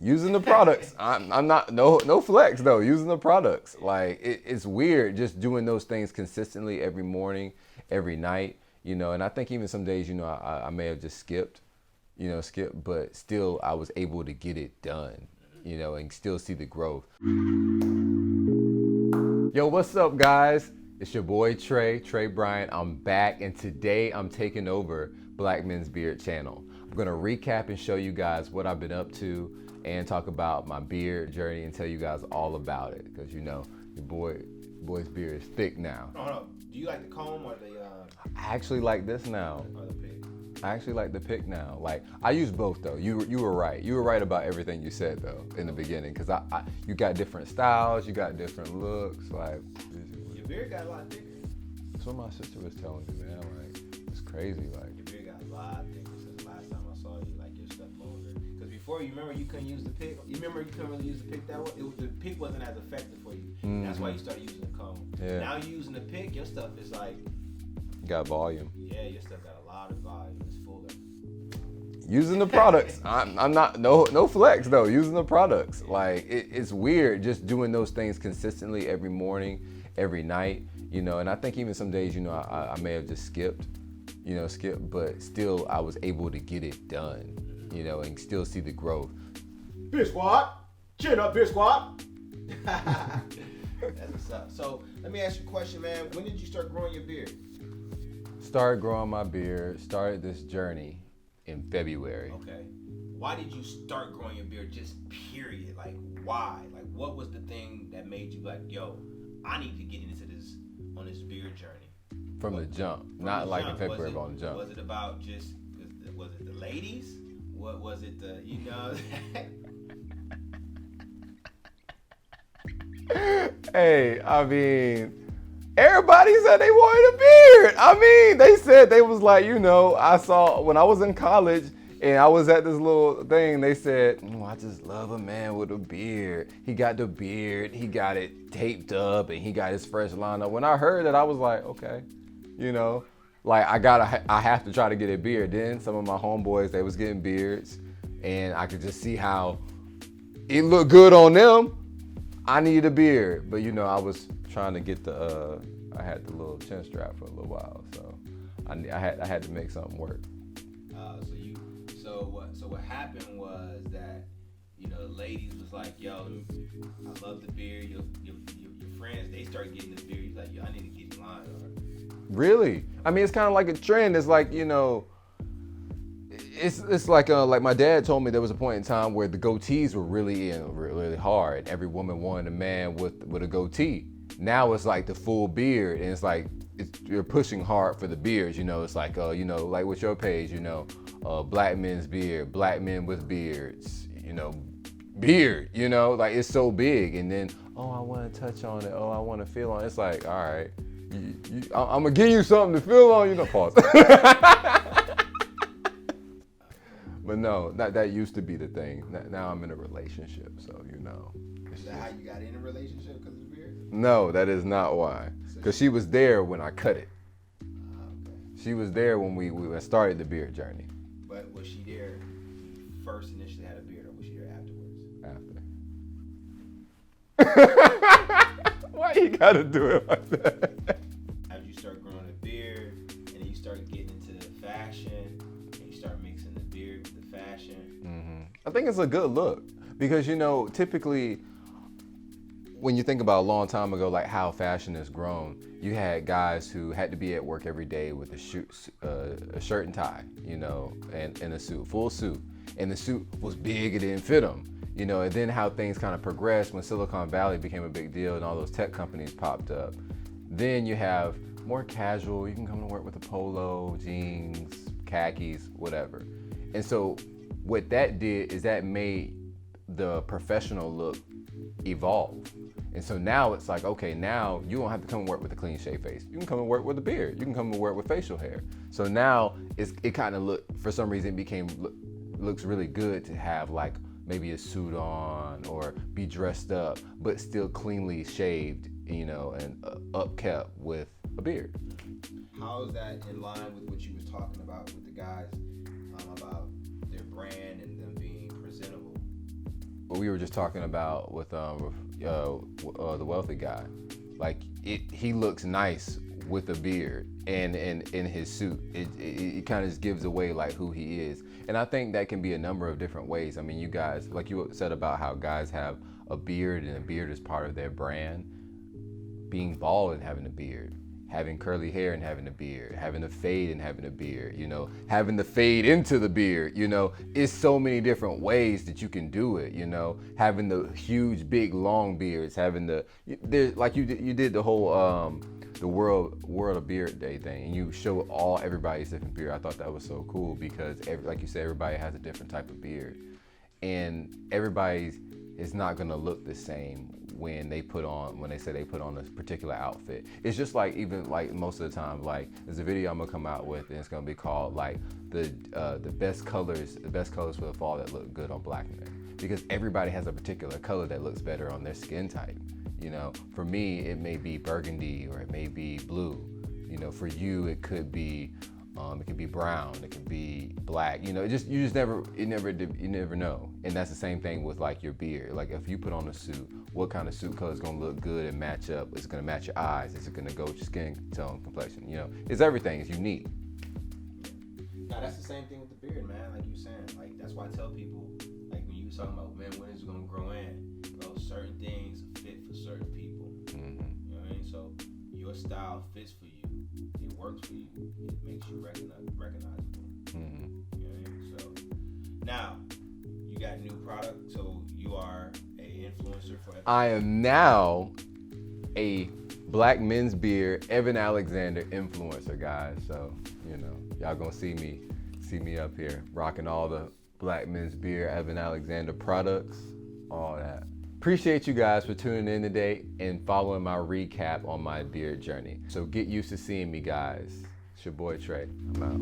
using the products. I'm not no flex though. Using the products, like it's weird just doing those things consistently every morning, every night. And I think even some days, I may have just skipped, but still I was able to get it done, and still see the growth. Yo, what's up, guys? It's your boy Trey Bryant. I'm back, and today I'm taking over Black Men's Beard channel. I'm gonna recap and show you guys what I've been up to and talk about my beard journey and tell you guys all about it, because your boy's beard is thick now. Hold on. Do you like the comb or the I actually like this now. or the pick? I actually like the pick now. Like, I use both though. You were right. You were right about everything you said though in the beginning, because you got different styles, you got different looks. Like, Your beard got a lot thicker. that's what my sister was telling me, man. Like, it's crazy. Like, Your beard got a lot thicker since last time I saw you. Like, your stuff longer. Because before, you remember you couldn't use the pick. You remember you couldn't really use the pick that way. The pick wasn't as effective for you. Mm-hmm. That's why you started using the comb. Yeah. Now you're using the pick. Your stuff is like, you got volume. yeah, your stuff got a lot of volume. It's fuller. Using the products. I'm not no flex though. Using the products. Like, it's weird just doing those things consistently every morning, every night. And I think even some days, I may have just skipped, but still I was able to get it done, and still see the growth. Beer squad, chin up, beer squad. That's what's up. So let me ask you a question, man. When did you start growing your beard? Started growing my beard, started this journey in February. Okay. Why did you start growing your beard? Just period. Like, why? Like, what was the thing that made you like, yo, I need to get into this on this beard journey? From the jump, not like in February, but on the jump. Was it about just? Was it the ladies? What was it? Hey, I mean, everybody said they wanted a beard. I mean, they said they was like, I saw when I was in college and I was at this little thing, they said, I just love a man with a beard. He got the beard, he got it taped up, and he got his fresh lineup. When I heard that, I was like, okay, like I have to try to get a beard. Then some of my homeboys, they was getting beards, and I could just see how it looked good on them. I needed a beard, but I was trying to get I had the little chin strap for a little while, so I had to make something work. So what happened was that the ladies was like, yo, I love the beard. Your friends, they started getting the beard. He's like, yo, I need to get in line. Really? I mean, it's kind of like a trend. It's like it's like my dad told me there was a point in time where the goatees were really hard. Every woman wanted a man with a goatee. Now it's like the full beard, and it's like you're pushing hard for the beards. It's like like with your page, Black men's beard, Black men with beards, beard, like it's so big. And then, I want to touch on it. I want to feel on it. It's like, all right, I'm gonna give you something to feel on. Pause. But no, that used to be the thing. Now I'm in a relationship, so Is that how you got in a relationship, because of the beard? No, that is not why. Because she was there when I cut it. Okay. She was there when we started the beard journey. But was she there when you first initially had a beard, or was she there After. Why you gotta do it like that? As you start growing a beard, and then you start getting into the fashion, and you start mixing the beard with the fashion. Mm-hmm. I think it's a good look because typically when you think about a long time ago, like how fashion has grown, you had guys who had to be at work every day with a shirt and tie, and a suit, full suit, and the suit was big, it didn't fit them. And then how things kind of progressed when Silicon Valley became a big deal and all those tech companies popped up. Then you have more casual, you can come to work with a polo, jeans, khakis, whatever. And so what that did is that made the professional look evolve. And so now it's like, okay, now you don't have to come and work with a clean shaved face. You can come and work with a beard. You can come and work with facial hair. So now it kind of for some reason looks really good to have like maybe a suit on or be dressed up, but still cleanly shaved, and upkept with a beard. How is that in line with what you was talking about with the guys about their brand and them being presentable? we were just talking about with the wealthy guy. Like he looks nice with a beard and in his suit. It kind of just gives away like who he is. And I think that can be a number of different ways. I mean, you guys, like you said about how guys have a beard and a beard is part of their brand. Being bald and having a beard, having curly hair and having a beard, having a fade and having a beard, you know, having the fade into the beard, you know, it's so many different ways that you can do it, you know, having the huge, big, long beards, having like you did the whole, the world of beard day thing, and you show everybody's different beard. I thought that was so cool because like you said, everybody has a different type of beard, and everybody's is not gonna look the same when they say they put on a particular outfit. It's just like, even like most of the time, like there's a video I'm gonna come out with and it's gonna be called like the best colors for the fall that look good on black men, because everybody has a particular color that looks better on their skin type. You know, for me it may be burgundy or it may be blue. You know, for you it could be brown, it could be black. You know, you never know. And that's the same thing with like your beard. Like if you put on a suit, what kind of suit color is gonna look good and match up? Is it gonna match your eyes? Is it gonna go with your skin tone, complexion? You know, it's everything. It's unique. Now that's the same thing with the beard, man. Like you saying, like that's why I tell people, like when you was talking about, man, when is it gonna grow in? Well, certain things fit for certain people. Mm-hmm. You know what I mean? So your style fits for you. It works for you. It makes you recognizable. Mm-hmm. You know what I mean? So now you got new product. So you are a influencer for. I am now a black men's beard Evan Alexander influencer, guys. So you know, y'all gonna see me up here rocking all the black men's beard Evan Alexander products, all that. Appreciate you guys for tuning in today and following my recap on my beard journey. So get used to seeing me, guys. It's your boy Trey. I'm out.